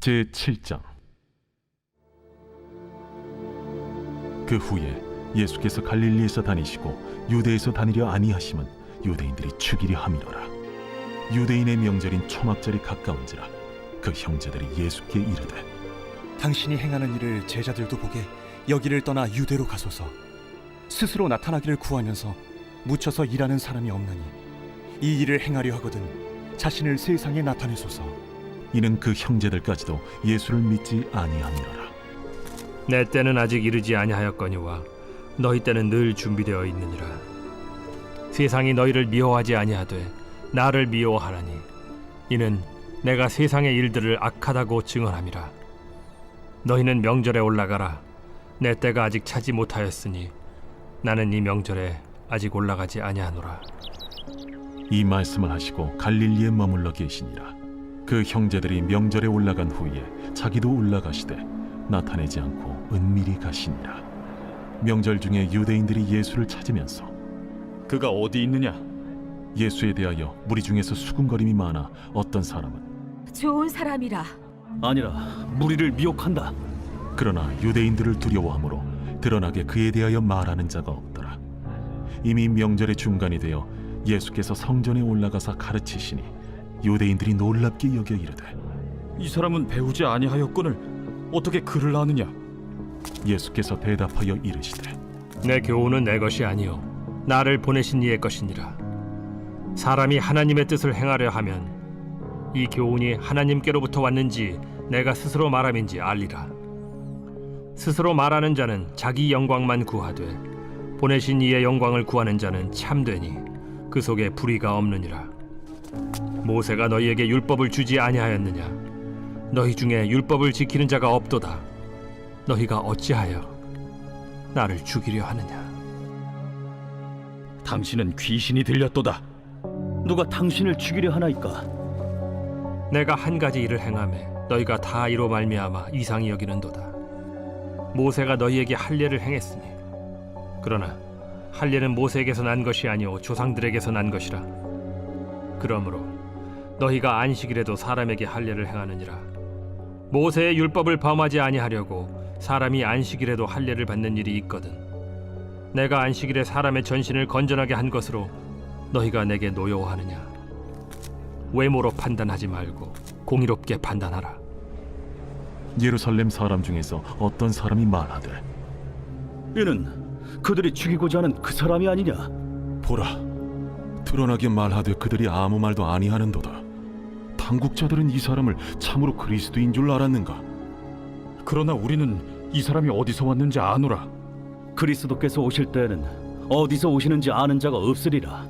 제7장. 그 후에 예수께서 갈릴리에서 다니시고 유대에서 다니려 아니하심은 유대인들이 죽이려 함이로라. 유대인의 명절인 초막절이 가까운지라 그 형제들이 예수께 이르되, 당신이 행하는 일을 제자들도 보게 여기를 떠나 유대로 가소서. 스스로 나타나기를 구하면서 묻혀서 일하는 사람이 없나니 이 일을 행하려 하거든 자신을 세상에 나타내소서. 이는 그 형제들까지도 예수를 믿지 아니함이로라. 내 때는 아직 이르지 아니하였거니와 너희 때는 늘 준비되어 있느니라. 세상이 너희를 미워하지 아니하되 나를 미워하나니 이는 내가 세상의 일들을 악하다고 증언함이라. 너희는 명절에 올라가라. 내 때가 아직 차지 못하였으니 나는 이 명절에 아직 올라가지 아니하노라. 이 말씀을 하시고 갈릴리에 머물러 계시니라. 그 형제들이 명절에 올라간 후에 자기도 올라가시되 나타내지 않고 은밀히 가시니라. 명절 중에 유대인들이 예수를 찾으면서 그가 어디 있느냐? 예수에 대하여 무리 중에서 수군거림이 많아 어떤 사람은 좋은 사람이라. 아니라 무리를 미혹한다. 그러나 유대인들을 두려워하므로 드러나게 그에 대하여 말하는 자가 없더라. 이미 명절의 중간이 되어 예수께서 성전에 올라가사 가르치시니 유대인들이 놀랍게 여겨 이르되, 이 사람은 배우지 아니하였거늘 어떻게 글을 아느냐? 예수께서 대답하여 이르시되, 내 교훈은 내 것이 아니요 나를 보내신 이의 것이니라. 사람이 하나님의 뜻을 행하려 하면 이 교훈이 하나님께로부터 왔는지 내가 스스로 말함인지 알리라. 스스로 말하는 자는 자기 영광만 구하되 보내신 이의 영광을 구하는 자는 참되니 그 속에 불의가 없느니라. 모세가 너희에게 율법을 주지 아니하였느냐? 너희 중에 율법을 지키는 자가 없도다. 너희가 어찌하여 나를 죽이려 하느냐? 당신은 귀신이 들렸도다. 누가 당신을 죽이려 하나이까? 내가 한 가지 일을 행하매 너희가 다 이로 말미암아 이상히 여기는도다. 모세가 너희에게 할례를 행했으니 그러나 할례는 모세에게서 난 것이 아니오 조상들에게서 난 것이라. 그러므로 너희가 안식일에도 사람에게 할례를 행하느니라. 모세의 율법을 범하지 아니하려고 사람이 안식일에도 할례를 받는 일이 있거든. 내가 안식일에 사람의 전신을 건전하게 한 것으로 너희가 내게 노여워하느냐? 외모로 판단하지 말고 공의롭게 판단하라. 예루살렘 사람 중에서 어떤 사람이 말하되, 이는 그들이 죽이고자 하는 그 사람이 아니냐? 보라, 드러나게 말하되 그들이 아무 말도 아니하는도다. 당국자들은 이 사람을 참으로 그리스도인 줄 알았는가? 그러나 우리는 이 사람이 어디서 왔는지 아노라. 그리스도께서 오실 때에는 어디서 오시는지 아는 자가 없으리라.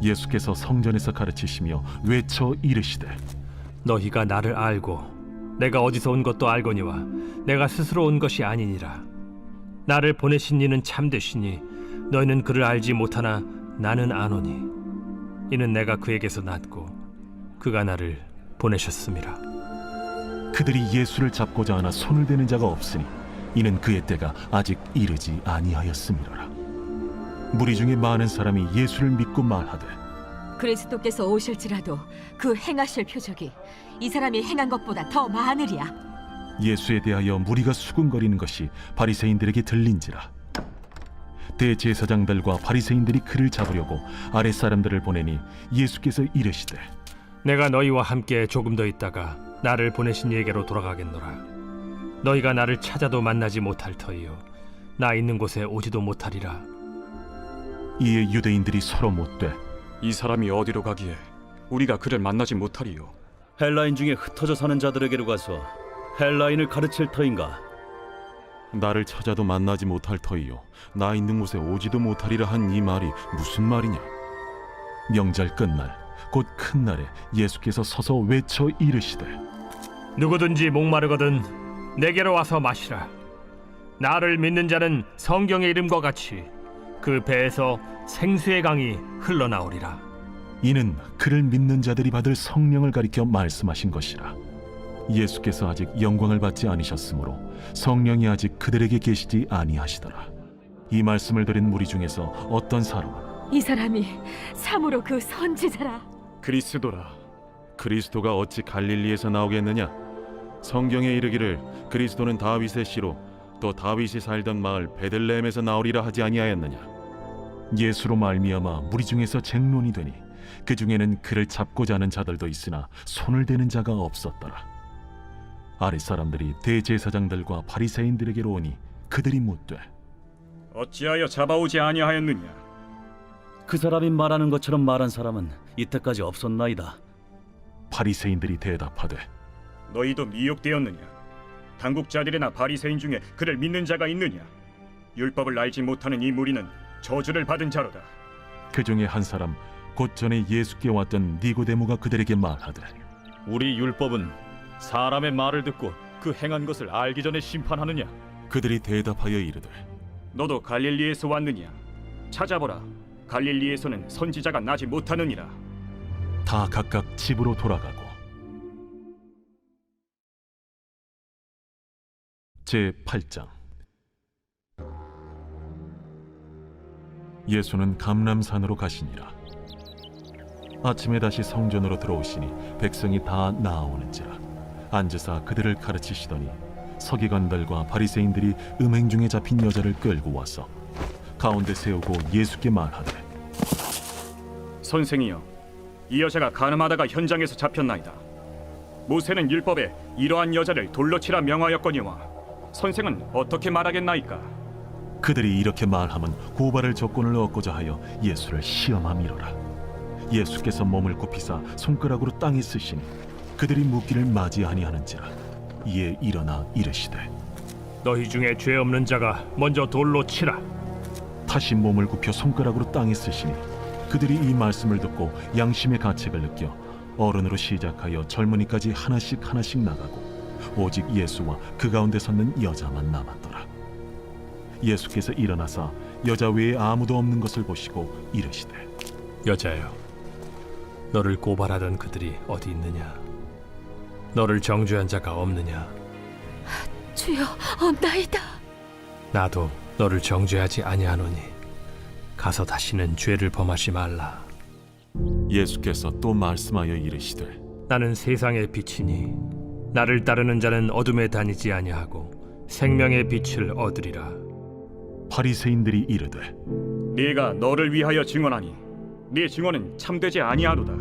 예수께서 성전에서 가르치시며 외쳐 이르시되, 너희가 나를 알고 내가 어디서 온 것도 알거니와 내가 스스로 온 것이 아니니라. 나를 보내신 이는 참되시니 너희는 그를 알지 못하나 나는 아노니 이는 내가 그에게서 났고 그가 나를 보내셨음이라. 그들이 예수를 잡고자 하나 손을 대는 자가 없으니 이는 그의 때가 아직 이르지 아니하였음이로라. 무리 중에 많은 사람이 예수를 믿고 말하되, 그리스도께서 오실지라도 그 행하실 표적이 이 사람이 행한 것보다 더 많으리야. 예수에 대하여 무리가 수군거리는 것이 바리새인들에게 들린지라. 대제사장들과 바리새인들이 그를 잡으려고 아랫사람들을 보내니 예수께서 이르시되, 내가 너희와 함께 조금 더 있다가 나를 보내신 이에게로 돌아가겠노라. 너희가 나를 찾아도 만나지 못할 터이요 나 있는 곳에 오지도 못하리라. 이에 유대인들이 서로 묻되, 이 사람이 어디로 가기에 우리가 그를 만나지 못하리요? 헬라인 중에 흩어져 사는 자들에게로 가서 헬라인을 가르칠 터인가? 나를 찾아도 만나지 못할 터이요 나 있는 곳에 오지도 못하리라 한 이 말이 무슨 말이냐? 명절 끝날 곧 큰 날에 예수께서 서서 외쳐 이르시되, 누구든지 목마르거든 내게로 와서 마시라. 나를 믿는 자는 성경의 이름과 같이 그 배에서 생수의 강이 흘러나오리라. 이는 그를 믿는 자들이 받을 성령을 가리켜 말씀하신 것이라. 예수께서 아직 영광을 받지 않으셨으므로 성령이 아직 그들에게 계시지 아니하시더라. 이 말씀을 들은 무리 중에서 어떤 사람은 이 사람이 참으로 그 선지자라. 그리스도라. 그리스도가 어찌 갈릴리에서 나오겠느냐? 성경에 이르기를 그리스도는 다윗의 씨로 또 다윗이 살던 마을 베들레헴에서 나오리라 하지 아니하였느냐? 예수로 말미암아 무리 중에서 쟁론이 되니 그 중에는 그를 잡고자 하는 자들도 있으나 손을 대는 자가 없었더라. 아랫 사람들이 대제사장들과 바리새인들에게로 오니 그들이 묻되 어찌하여 잡아오지 아니하였느냐? 그 사람이 말하는 것처럼 말한 사람은 이때까지 없었나이다. 바리새인들이 대답하되 너희도 미혹되었느냐? 당국자들이나 바리새인 중에 그를 믿는 자가 있느냐? 율법을 알지 못하는 이 무리는 저주를 받은 자로다. 그 중에 한 사람 곧 전에 예수께 왔던 니고데모가 그들에게 말하되 우리 율법은 사람의 말을 듣고 그 행한 것을 알기 전에 심판하느냐? 그들이 대답하여 이르되 너도 갈릴리에서 왔느냐? 찾아보라. 갈릴리에서는 선지자가 나지 못하느니라. 다 각각 집으로 돌아가고 제8장 예수는 감람산으로 가시니라. 아침에 다시 성전으로 들어오시니 백성이 다 나아오는지라 앉으사 그들을 가르치시더니 서기관들과 바리새인들이 음행 중에 잡힌 여자를 끌고 와서 가운데 세우고 예수께 말하되 선생이여, 이 여자가 간음하다가 현장에서 잡혔나이다. 모세는 율법에 이러한 여자를 돌로 치라 명하였거니와 선생은 어떻게 말하겠나이까? 그들이 이렇게 말하면 고발할 조건을 얻고자 하여 예수를 시험함이로라. 예수께서 몸을 굽히사 손가락으로 땅에 쓰시니 그들이 묻기를 맞이아니하는지라. 이에 일어나 이르시되 너희 중에 죄 없는 자가 먼저 돌로 치라. 다시 몸을 굽혀 손가락으로 땅에 쓰시니 그들이 이 말씀을 듣고 양심의 가책을 느껴 어른으로 시작하여 젊은이까지 하나씩 나가고 오직 예수와 그 가운데 섰는 여자만 남았더라. 예수께서 일어나사 여자 외에 아무도 없는 것을 보시고 이르시되 여자여, 너를 고발하던 그들이 어디 있느냐? 너를 정죄한 자가 없느냐? 주여, 없나이다. 나도 너를 정죄하지 아니하노니 가서 다시는 죄를 범하지 말라. 예수께서 또 말씀하여 이르시되 나는 세상의 빛이니 나를 따르는 자는 어둠에 다니지 아니하고 생명의 빛을 얻으리라. 바리새인들이 이르되 네가 너를 위하여 증언하니 네 증언은 참되지 아니하로다.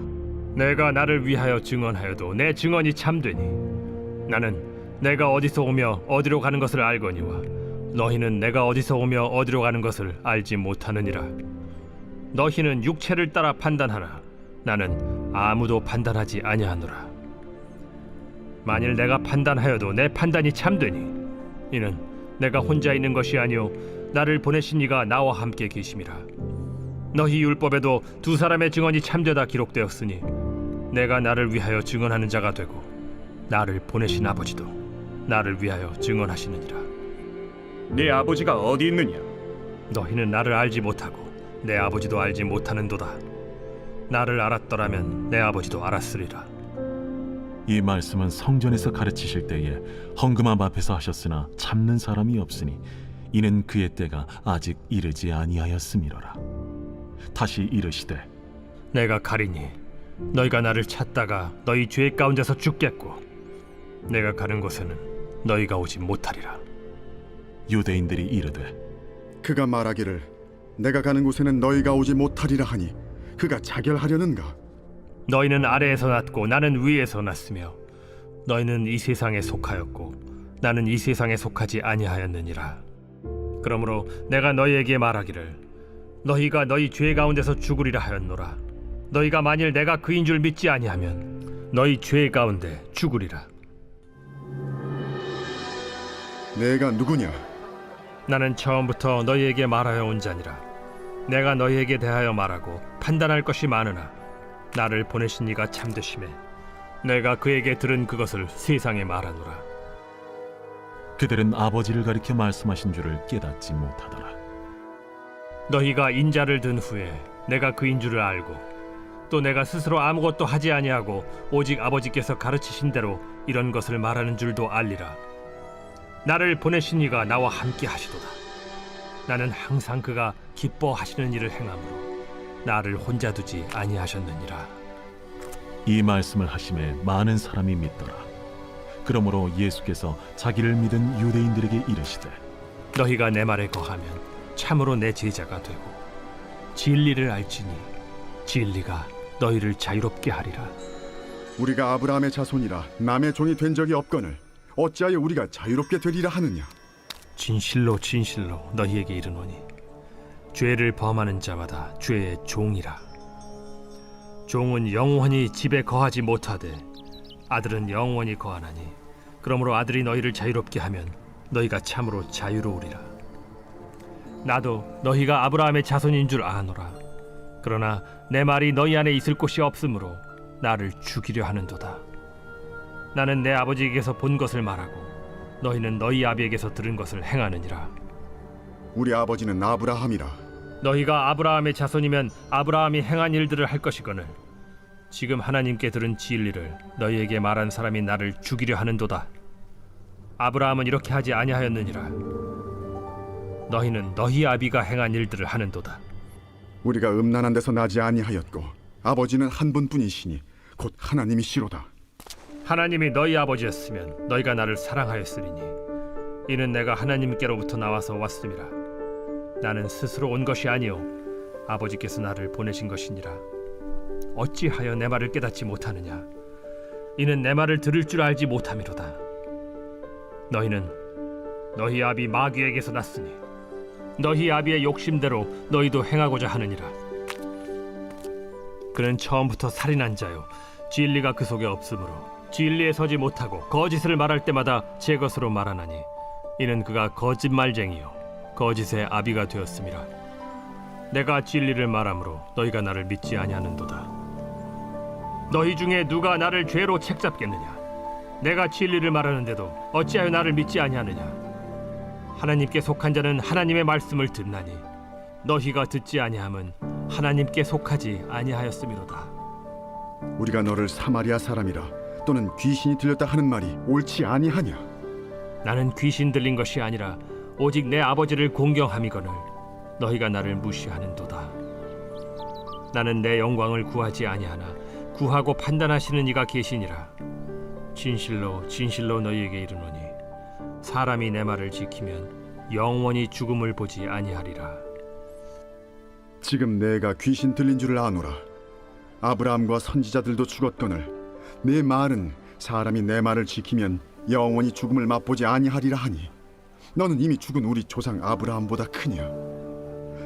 내가 나를 위하여 증언하여도 내 증언이 참되니 나는 내가 어디서 오며 어디로 가는 것을 알거니와 너희는 내가 어디서 오며 어디로 가는 것을 알지 못하느니라. 너희는 육체를 따라 판단하나 나는 아무도 판단하지 아니하노라. 만일 내가 판단하여도 내 판단이 참되니 이는 내가 혼자 있는 것이 아니요 나를 보내신 이가 나와 함께 계심이라. 너희 율법에도 두 사람의 증언이 참되다 기록되었으니 내가 나를 위하여 증언하는 자가 되고 나를 보내신 아버지도 나를 위하여 증언하시느니라. 네 아버지가 어디 있느냐? 너희는 나를 알지 못하고 내 아버지도 알지 못하는도다. 나를 알았더라면 내 아버지도 알았으리라. 이 말씀은 성전에서 가르치실 때에 헌금함 앞에서 하셨으나 참는 사람이 없으니 이는 그의 때가 아직 이르지 아니하였음이로라. 다시 이르시되 내가 가리니 너희가 나를 찾다가 너희 죄 가운데서 죽겠고 내가 가는 곳에는 너희가 오지 못하리라. 유대인들이 이르되 그가 말하기를 내가 가는 곳에는 너희가 오지 못하리라 하니 그가 자결하려는가? 너희는 아래에서 났고 나는 위에서 났으며 너희는 이 세상에 속하였고 나는 이 세상에 속하지 아니하였느니라. 그러므로 내가 너희에게 말하기를 너희가 너희 죄 가운데서 죽으리라 하였노라. 너희가 만일 내가 그인 줄 믿지 아니하면 너희 죄 가운데 죽으리라. 내가 누구냐? 나는 처음부터 너희에게 말하여 온 자니라. 내가 너희에게 대하여 말하고 판단할 것이 많으나 나를 보내신 이가 참되심에 내가 그에게 들은 그것을 세상에 말하노라. 그들은 아버지를 가리켜 말씀하신 줄을 깨닫지 못하더라. 너희가 인자를 든 후에 내가 그인 줄을 알고 또 내가 스스로 아무것도 하지 아니하고 오직 아버지께서 가르치신 대로 이런 것을 말하는 줄도 알리라. 나를 보내신 이가 나와 함께 하시도다. 나는 항상 그가 기뻐하시는 일을 행함으로 나를 혼자 두지 아니하셨느니라. 이 말씀을 하심에 많은 사람이 믿더라. 그러므로 예수께서 자기를 믿은 유대인들에게 이르시되 너희가 내 말에 거하면 참으로 내 제자가 되고 진리를 알지니 진리가 너희를 자유롭게 하리라. 우리가 아브라함의 자손이라 남의 종이 된 적이 없거늘 어찌하여 우리가 자유롭게 되리라 하느냐? 진실로 진실로 너희에게 이르노니 죄를 범하는 자마다 죄의 종이라. 종은 영원히 집에 거하지 못하되 아들은 영원히 거하나니 그러므로 아들이 너희를 자유롭게 하면 너희가 참으로 자유로우리라. 나도 너희가 아브라함의 자손인 줄 아노라. 그러나 내 말이 너희 안에 있을 곳이 없으므로 나를 죽이려 하는도다. 나는 내 아버지에게서 본 것을 말하고 너희는 너희 아비에게서 들은 것을 행하느니라. 우리 아버지는 아브라함이라. 너희가 아브라함의 자손이면 아브라함이 행한 일들을 할 것이거늘 지금 하나님께 들은 진리를 너희에게 말한 사람이 나를 죽이려 하는도다. 아브라함은 이렇게 하지 아니하였느니라. 너희는 너희 아비가 행한 일들을 하는도다. 우리가 음란한 데서 나지 아니하였고 아버지는 한 분뿐이시니 곧 하나님이시로다. 하나님이 너희 아버지였으면 너희가 나를 사랑하였으리니 이는 내가 하나님께로부터 나와서 왔음이라. 나는 스스로 온 것이 아니요 아버지께서 나를 보내신 것이니라. 어찌하여 내 말을 깨닫지 못하느냐? 이는 내 말을 들을 줄 알지 못함이로다. 너희는 너희 아비 마귀에게서 났으니 너희 아비의 욕심대로 너희도 행하고자 하느니라. 그는 처음부터 살인한 자요 진리가 그 속에 없으므로 진리에 서지 못하고 거짓을 말할 때마다 제 것으로 말하나니 이는 그가 거짓말쟁이요 거짓의 아비가 되었음이라. 내가 진리를 말함으로 너희가 나를 믿지 아니하는도다. 너희 중에 누가 나를 죄로 책잡겠느냐? 내가 진리를 말하는데도 어찌하여 나를 믿지 아니하느냐? 하나님께 속한 자는 하나님의 말씀을 듣나니 너희가 듣지 아니함은 하나님께 속하지 아니하였음이로다. 우리가 너를 사마리아 사람이라 또는 귀신이 들렸다 하는 말이 옳지 아니하냐? 나는 귀신 들린 것이 아니라 오직 내 아버지를 공경함이거늘 너희가 나를 무시하는도다. 나는 내 영광을 구하지 아니하나 구하고 판단하시는 이가 계시니라. 진실로 진실로 너희에게 이르노니 사람이 내 말을 지키면 영원히 죽음을 보지 아니하리라. 지금 내가 귀신 들린 줄을 아노라. 아브라함과 선지자들도 죽었거늘 내 말은 사람이 내 말을 지키면 영원히 죽음을 맛보지 아니하리라 하니 너는 이미 죽은 우리 조상 아브라함보다 크냐?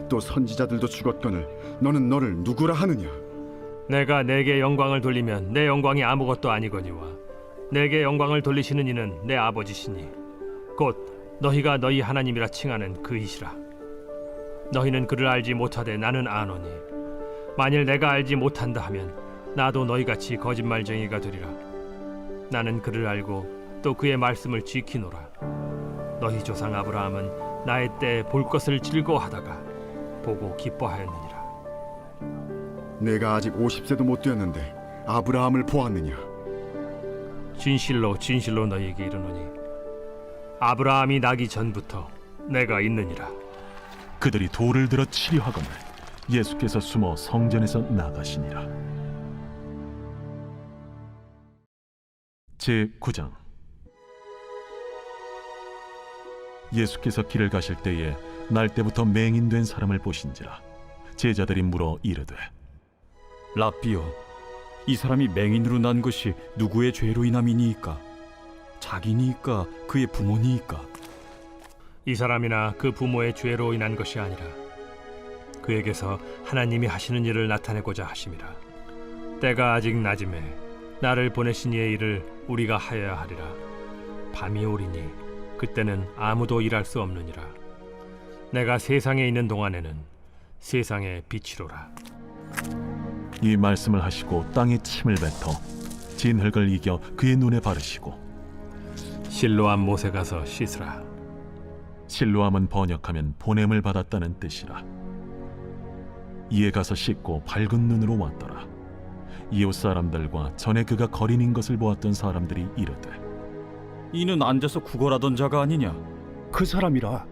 또 선지자들도 죽었거늘 너는 너를 누구라 하느냐? 내가 내게 영광을 돌리면 내 영광이 아무것도 아니거니와 내게 영광을 돌리시는 이는 내 아버지시니 곧 너희가 너희 하나님이라 칭하는 그이시라. 너희는 그를 알지 못하되 나는 아노니 만일 내가 알지 못한다 하면 나도 너희같이 거짓말쟁이가 되리라. 나는 그를 알고 또 그의 말씀을 지키노라. 너희 조상 아브라함은 나의 때에 볼 것을 즐거워하다가 보고 기뻐하였느니라. 내가 아직 50세도 못 되었는데 아브라함을 보았느냐? 진실로 진실로 너희에게 이르노니 아브라함이 나기 전부터 내가 있느니라. 그들이 돌을 들어 치려 하거늘 예수께서 숨어 성전에서 나가시니라. 제9장. 예수께서 길을 가실 때에 날 때부터 맹인된 사람을 보신지라. 제자들이 물어 이르되 라삐요, 이 사람이 맹인으로 난 것이 누구의 죄로 인함이니이까? 자기니이까 그의 부모니이까? 이 사람이나 그 부모의 죄로 인한 것이 아니라 그에게서 하나님이 하시는 일을 나타내고자 하심이라. 때가 아직 낮음에 나를 보내신 이의 일을 우리가 하여야 하리라. 밤이 오리니 그때는 아무도 일할 수 없느니라. 내가 세상에 있는 동안에는 세상의 빛이로라. 이 말씀을 하시고 땅에 침을 뱉어 진흙을 이겨 그의 눈에 바르시고 실로암 못에 가서 씻으라. 실로암은 번역하면 보냄을 받았다는 뜻이라. 이에 가서 씻고 밝은 눈으로 왔더라. 이웃 사람들과 전에 그가 거린인 것을 보았던 사람들이 이르되 이는 앉아서 구걸하던 자가 아니냐? 그 사람이라.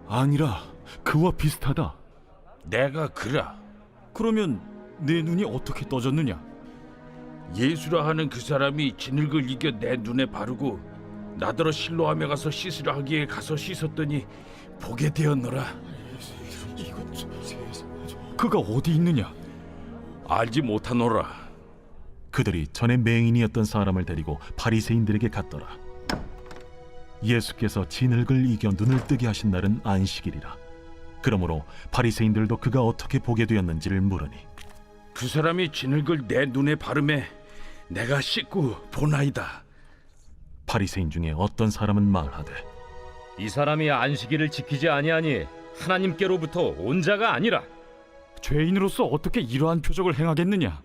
아니라 그와 비슷하다. 내가 그라. 그러면 내 눈이 어떻게 떠졌느냐? 예수라 하는 그 사람이 진흙을 이겨 내 눈에 바르고 나더러 실로암에 가서 씻으라 하기에 가서 씻었더니 보게 되었노라. 그가 어디 있느냐? 알지 못하노라. 그들이 전에 맹인이었던 사람을 데리고 바리새인들에게 갔더라. 예수께서 진흙을 이겨 눈을 뜨게 하신 날은 안식일이라. 그러므로 바리새인들도 그가 어떻게 보게 되었는지를 물으니 그 사람이 진흙을 내 눈에 바르매 내가 씻고 보나이다. 바리새인 중에 어떤 사람은 말하되 이 사람이 안식일을 지키지 아니하니 하나님께로부터 온 자가 아니라. 죄인으로서 어떻게 이러한 표적을 행하겠느냐?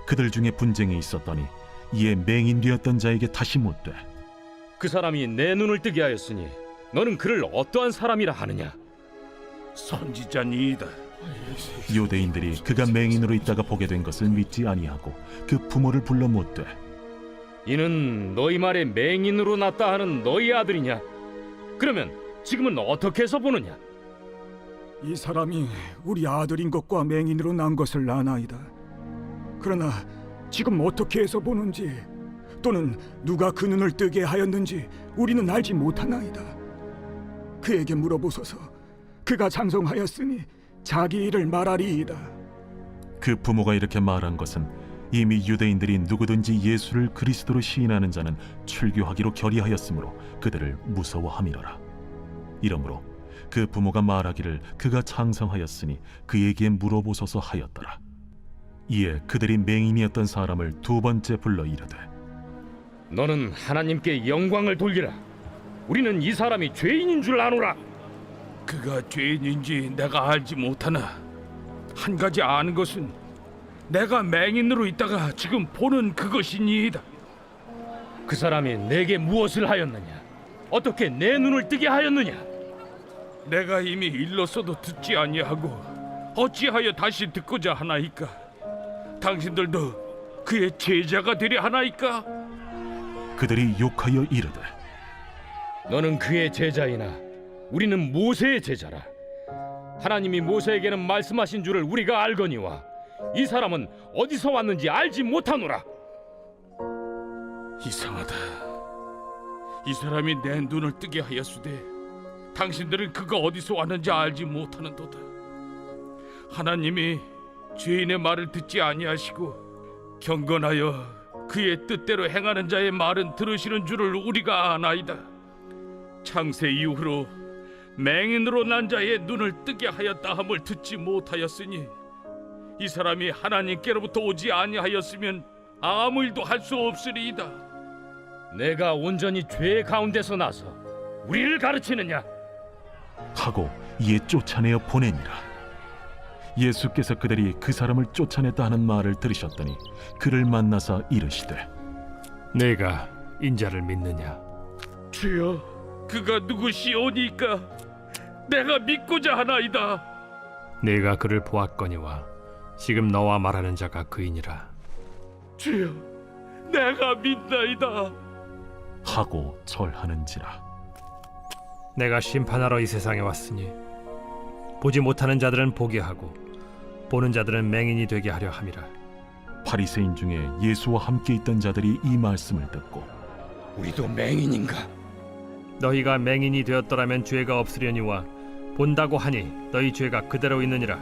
그들 중에 분쟁이 있었더니 이에 맹인 되었던 자에게 다시 묻되 그 사람이 내 눈을 뜨게 하였으니 너는 그를 어떠한 사람이라 하느냐? 선지자니이다. 유대인들이 그가 맹인으로 있다가 보게 된 것을 믿지 아니하고 그 부모를 불러 묻되 이는 너희 말에 맹인으로 났다 하는 너희 아들이냐? 그러면 지금은 어떻게 해서 보느냐? 이 사람이 우리 아들인 것과 맹인으로 난 것을 아나이다. 그러나 지금 어떻게 해서 보는지 또는 누가 그 눈을 뜨게 하였는지 우리는 알지 못하나이다. 그에게 물어보소서. 그가 장성하였으니 자기 일을 말하리이다. 그 부모가 이렇게 말한 것은 이미 유대인들이 누구든지 예수를 그리스도로 시인하는 자는 출교하기로 결의하였으므로 그들을 무서워함이로라. 이러므로 그 부모가 말하기를 그가 장성하였으니 그에게 물어보소서 하였더라. 이에 그들이 맹인이었던 사람을 두 번째 불러 이르되 너는 하나님께 영광을 돌리라. 우리는 이 사람이 죄인인 줄 아노라. 그가 죄인인지 내가 알지 못하나 한 가지 아는 것은 내가 맹인으로 있다가 지금 보는 그것이니이다. 그 사람이 내게 무엇을 하였느냐? 어떻게 내 눈을 뜨게 하였느냐? 내가 이미 일렀어도 듣지 아니하고 어찌하여 다시 듣고자 하나이까? 당신들도 그의 제자가 되려 하나이까? 그들이 욕하여 이르되 너는 그의 제자이나 우리는 모세의 제자라. 하나님이 모세에게는 말씀하신 줄을 우리가 알거니와 이 사람은 어디서 왔는지 알지 못하노라. 이상하다. 이 사람이 내 눈을 뜨게 하였으되 당신들은 그가 어디서 왔는지 알지 못하는도다. 하나님이 죄인의 말을 듣지 아니하시고 경건하여 그의 뜻대로 행하는 자의 말은 들으시는 줄을 우리가 아나이다. 창세 이후로 맹인으로 난 자의 눈을 뜨게 하였다 함을 듣지 못하였으니 이 사람이 하나님께로부터 오지 아니하였으면 아무 일도 할 수 없으리이다. 내가 온전히 죄 가운데서 나서 우리를 가르치느냐? 하고 이에 쫓아내어 보내니라. 예수께서 그들이 그 사람을 쫓아냈다 하는 말을 들으셨더니 그를 만나사 이르시되 내가 인자를 믿느냐? 주여, 그가 누구시오니까 내가 믿고자 하나이다. 내가 그를 보았거니와 지금 너와 말하는 자가 그이니라. 주여, 내가 믿나이다. 하고 절하는지라. 내가 심판하러 이 세상에 왔으니 보지 못하는 자들은 보게 하고 보는 자들은 맹인이 되게 하려 함이라. 바리새인 중에 예수와 함께 있던 자들이 이 말씀을 듣고 우리도 맹인인가? 너희가 맹인이 되었더라면 죄가 없으려니와 본다고 하니 너희 죄가 그대로 있느니라.